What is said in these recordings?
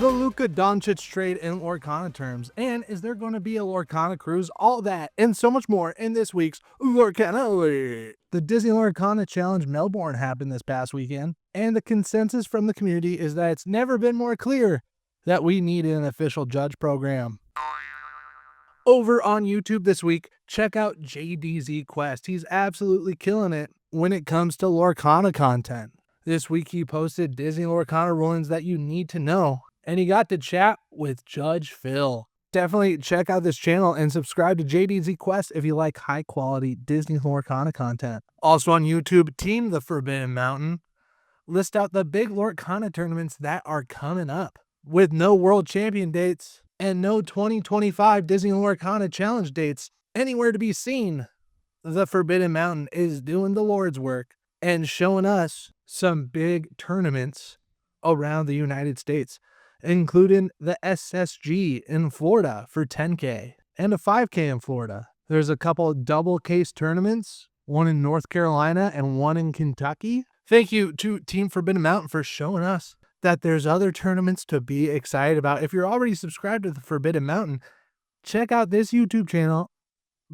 the Luka Doncic trade in Lorcana terms, and is there going to be a Lorcana cruise? All that and so much more in this week's Lorcana. The Disney Lorcana Challenge Melbourne happened this past weekend, and the consensus from the community is that it's never been more clear that we need an official judge program. Over on YouTube this week, check out JDZ Quest. He's absolutely killing it when it comes to Lorcana content. This week he posted Disney Lorcana rulings that you need to know, and he got to chat with Judge Phil. Definitely check out this channel and subscribe to JDZ Quest if you like high quality Disney Lorcana content. Also on YouTube, Team the Forbidden Mountain list out the big Lorcana tournaments that are coming up with no world champion dates and no 2025 Disney Lorcana challenge dates anywhere to be seen. The Forbidden Mountain is doing the Lord's work and showing us some big tournaments around the United States, including the SSG in Florida for 10K and a 5K in Florida. There's a couple double case tournaments, one in North Carolina and one in Kentucky. Thank you to Team Forbidden Mountain for showing us that there's other tournaments to be excited about. If you're already subscribed to the Forbidden Mountain, check out this YouTube channel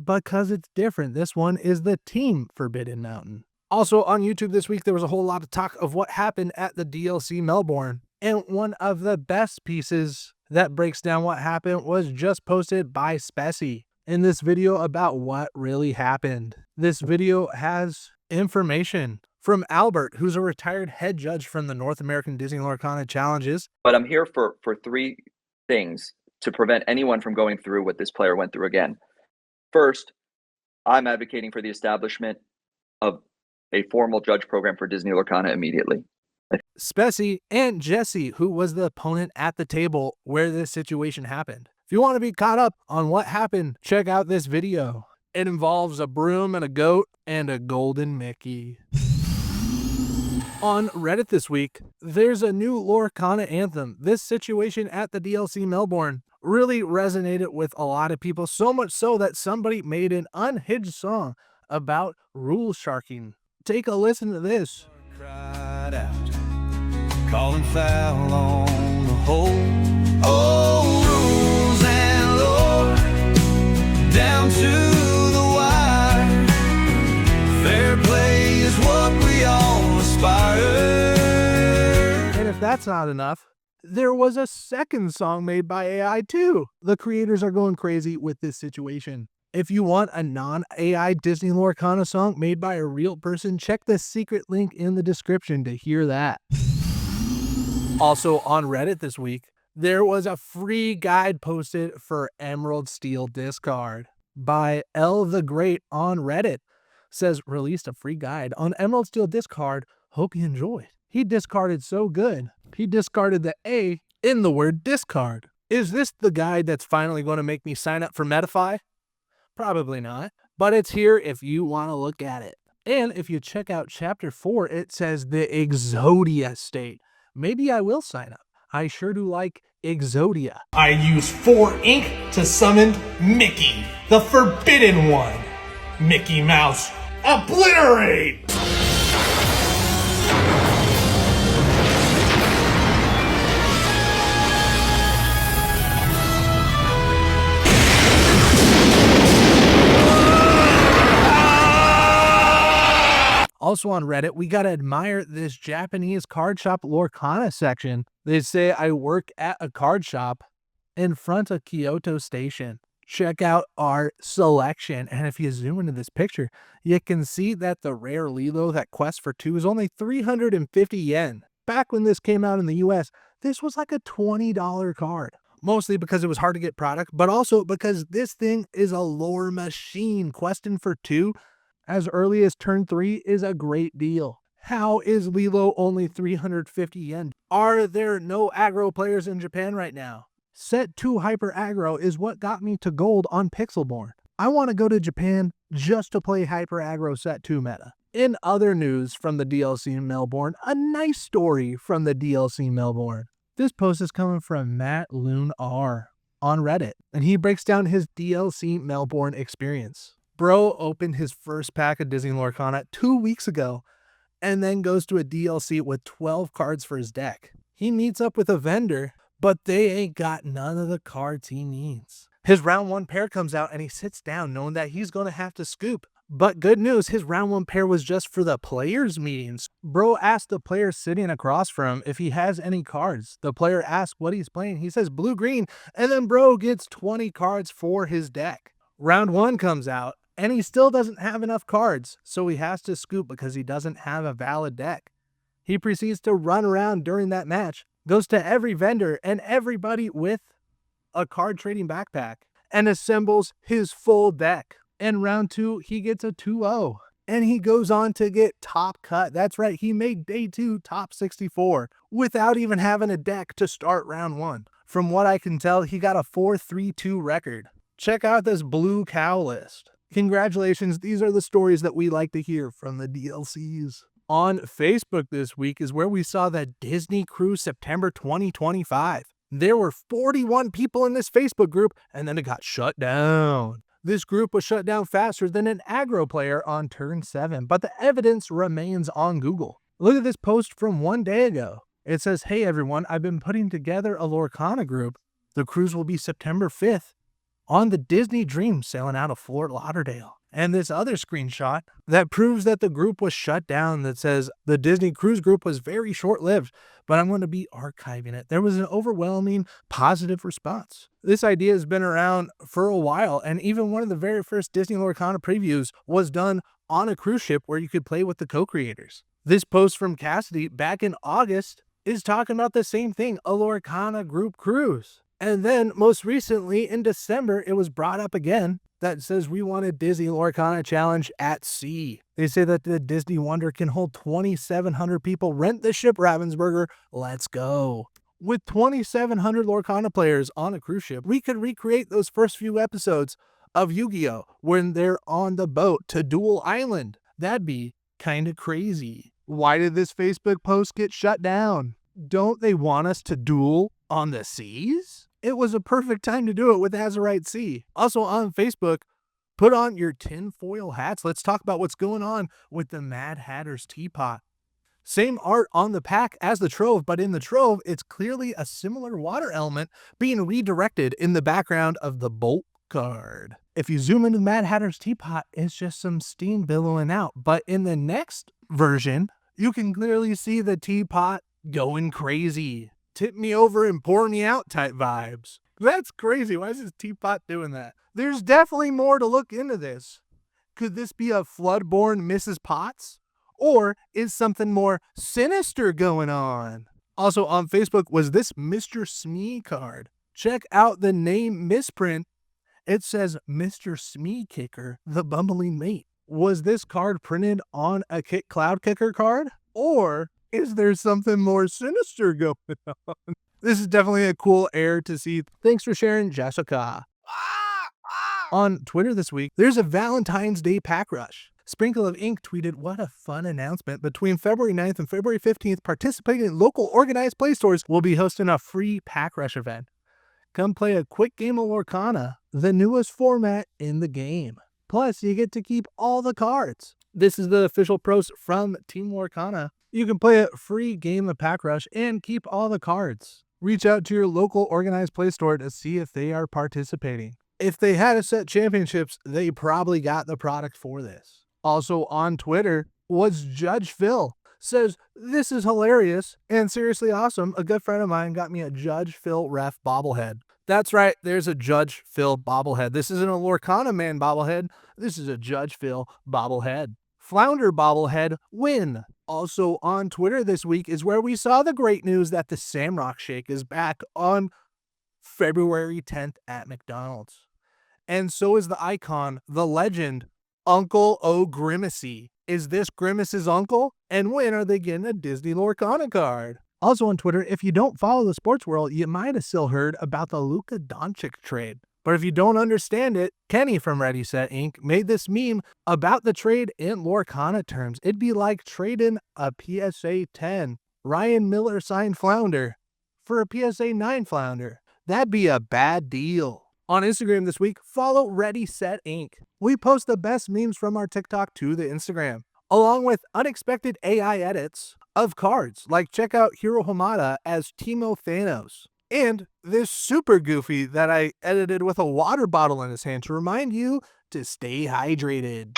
because it's different. This one is the Team Forbidden Mountain. Also on YouTube this week, there was a whole lot of talk of what happened at the DLC Melbourne. And one of the best pieces that breaks down what happened was just posted by Specie in this video about what really happened. This video has information from Albert, who's a retired head judge from the North American Disney Lorcana Challenges. But I'm here for three things to prevent anyone from going through what this player went through again. First, I'm advocating for the establishment of a formal judge program for Disney Lorcana immediately. Specie and Jesse, who was the opponent at the table where this situation happened. If you want to be caught up on what happened, check out this video. It involves a broom and a goat and a golden Mickey. On Reddit this week, there's a new Lorcana anthem. This situation at the DLC Melbourne really resonated with a lot of people, so much so that somebody made an unhinged song about rule sharking. Take a listen to this. Cried out, calling foul on the whole. Oh, rules and lore, down to the wire. Fair play is what we all aspire. And if that's not enough, there was a second song made by AI too. The creators are going crazy with this situation. If you want a non-AI Disney Lorcana song made by a real person, check the secret link in the description to hear that. Also on Reddit this week, there was a free guide posted for Emerald Steel Discard by L the Great on Reddit. Says, released a free guide on Emerald Steel Discard. Hope you enjoyed. He discarded so good, he discarded the A in the word discard. Is this the guide that's finally going to make me sign up for metafy? Probably not, but it's here if you want to look at it. And if you check out chapter 4, it says the Exodia state. Maybe I will sign up. I sure do like Exodia. I use 4 ink to summon Mickey, the forbidden one. Mickey Mouse, obliterate! Also on Reddit, we gotta admire this Japanese card shop Lorcana section. They say I work at a card shop in front of Kyoto Station. Check out our selection. And if you zoom into this picture, you can see that the rare Lilo that quests for 2 is only 350 yen. Back when this came out in the US, this was like a $20 card. Mostly because it was hard to get product, but also because this thing is a lore machine. Questing for 2 as early as turn 3 is a great deal. How is Lilo only 350 yen? Are there no aggro players in Japan right now? Set 2 hyper aggro is what got me to gold on Pixelborn. I want to go to Japan just to play hyper aggro set 2 meta. In other news from the DLC Melbourne, a nice story from the DLC Melbourne. This post is coming from Matt Loon R on Reddit, and he breaks down his DLC Melbourne experience. Bro opened his first pack of Disney Lorcana 2 weeks ago and then goes to a DLC with 12 cards for his deck. He meets up with a vendor, but they ain't got none of the cards he needs. His round 1 pair comes out and he sits down knowing that he's going to have to scoop. But good news, his round 1 pair was just for the players' meetings. Bro asked the player sitting across from him if he has any cards. The player asks what he's playing. He says blue-green, and then bro gets 20 cards for his deck. Round 1 comes out, and he still doesn't have enough cards, so he has to scoop because he doesn't have a valid deck. He proceeds to run around during that match, goes to every vendor and everybody with a card trading backpack, and assembles his full deck. In round 2, he gets a 2-0, and he goes on to get top cut. That's right, he made day 2 top 64 without even having a deck to start round 1. From what I can tell, he got a 4-3-2 record. Check out this blue cow list. Congratulations, these are the stories that we like to hear from the DLCs. On Facebook this week is where we saw the Disney Cruise September 2025. There were 41 people in this Facebook group, and then it got shut down. This group was shut down faster than an aggro player on turn 7, but the evidence remains on Google. Look at this post from 1 day ago. It says, "Hey everyone, I've been putting together a Lorcana group. The cruise will be September 5th on the Disney Dream sailing out of Fort Lauderdale." And this other screenshot that proves that the group was shut down that says the Disney Cruise group was very short-lived, but I'm going to be archiving it. There was an overwhelming positive response. This idea has been around for a while, and even one of the very first Disney Lorcana previews was done on a cruise ship where you could play with the co-creators. This post from Cassidy back in August is talking about the same thing, a Lorcana group cruise. And then most recently in December, it was brought up again that says we want a Disney Lorcana challenge at sea. They say that the Disney Wonder can hold 2,700 people. Rent the ship, Ravensburger. Let's go. With 2,700 Lorcana players on a cruise ship, we could recreate those first few episodes of Yu-Gi-Oh! When they're on the boat to Duel Island. That'd be kind of crazy. Why did this Facebook post get shut down? Don't they want us to duel on the seas? It was a perfect time to do it with Azurite Sea. Also on Facebook, put on your tinfoil hats. Let's talk about what's going on with the Mad Hatter's Teapot. Same art on the pack as the Trove, but in the Trove, it's clearly a similar water element being redirected in the background of the Bolt card. If you zoom into the Mad Hatter's Teapot, it's just some steam billowing out. But in the next version, you can clearly see the teapot going crazy. Tip me over and pour me out type vibes. That's crazy. Why is this teapot doing that? There's definitely more to look into this. Could this be a Floodborn Mrs. Potts? Or is something more sinister going on? Also on Facebook was this Mr. Smee card. Check out the name misprint. It says Mr. Smee Kicker, the bumbling mate. Was this card printed on a Cloud Kicker card? Or is there something more sinister going on? This is definitely a cool air to see. Thanks for sharing, Jessica. On Twitter this week, there's a Valentine's Day pack rush. Sprinkle of Ink tweeted, "What a fun announcement. Between February 9th and February 15th, participating local organized play stores will be hosting a free pack rush event. Come play a quick game of Lorcana, the newest format in the game. Plus, you get to keep all the cards." This is the official post from Team Lorcana. You can play a free game of Pack Rush and keep all the cards. Reach out to your local organized play store to see if they are participating. If they had a set championships, they probably got the product for this. Also on Twitter was Judge Phil. Says, "This is hilarious and seriously awesome. A good friend of mine got me a Judge Phil ref bobblehead." That's right, there's a Judge Phil bobblehead. This isn't a Lorcana Man bobblehead. This is a Judge Phil bobblehead. Flounder bobblehead win. Also on Twitter this week is where we saw the great news that the Shamrock Shake is back on February 10th at McDonald's. And so is the icon, the legend, Uncle O Grimacy. Is this Grimace's uncle? And when are they getting a Disney Lorcana card? Also on Twitter, if you don't follow the sports world, you might have still heard about the Luka Doncic trade. But if you don't understand it, Kenny from Ready Set Inc. made this meme about the trade in Lorcana terms. It'd be like trading a PSA 10 Ryan Miller signed flounder for a PSA 9 flounder. That'd be a bad deal. On Instagram this week, follow Ready Set Inc. We post the best memes from our TikTok to the Instagram, along with unexpected AI edits of cards. Like check out Hiro Hamada as Timo Thanos. and this super goofy that I edited with a water bottle in his hand to remind you to stay hydrated.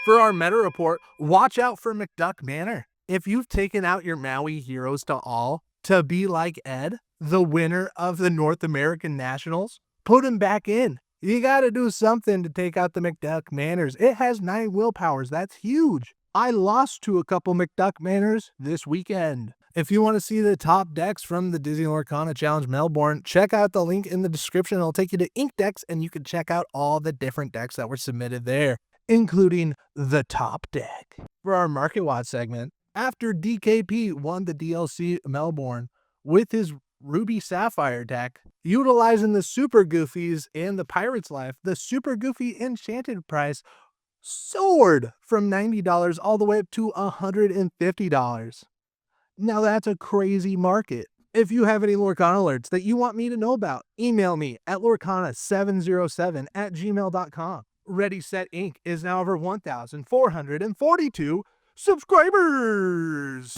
For our meta report, watch out for McDuck Manor. If you've taken out your Maui Heroes to all to be like Ed, the winner of the North American Nationals, put him back in. You gotta do something to take out the McDuck Manors. It has 9 willpowers. That's huge. I lost to a couple McDuck Manors this weekend. If you want to see the top decks from the Disney Lorcana Challenge Melbourne, check out the link in the description. It'll take you to Ink Decks, and you can check out all the different decks that were submitted there, including the top deck. For our Market Watch segment, after DKP won the DLC Melbourne with his Ruby Sapphire deck, utilizing the Super Goofies and the Pirate's Life, the Super Goofy Enchanted price soared from $90 all the way up to $150. Now that's a crazy market. If you have any Lorcana alerts that you want me to know about, email me at lorcana707@gmail.com. Ready Set Inc. is now over 1,442 subscribers.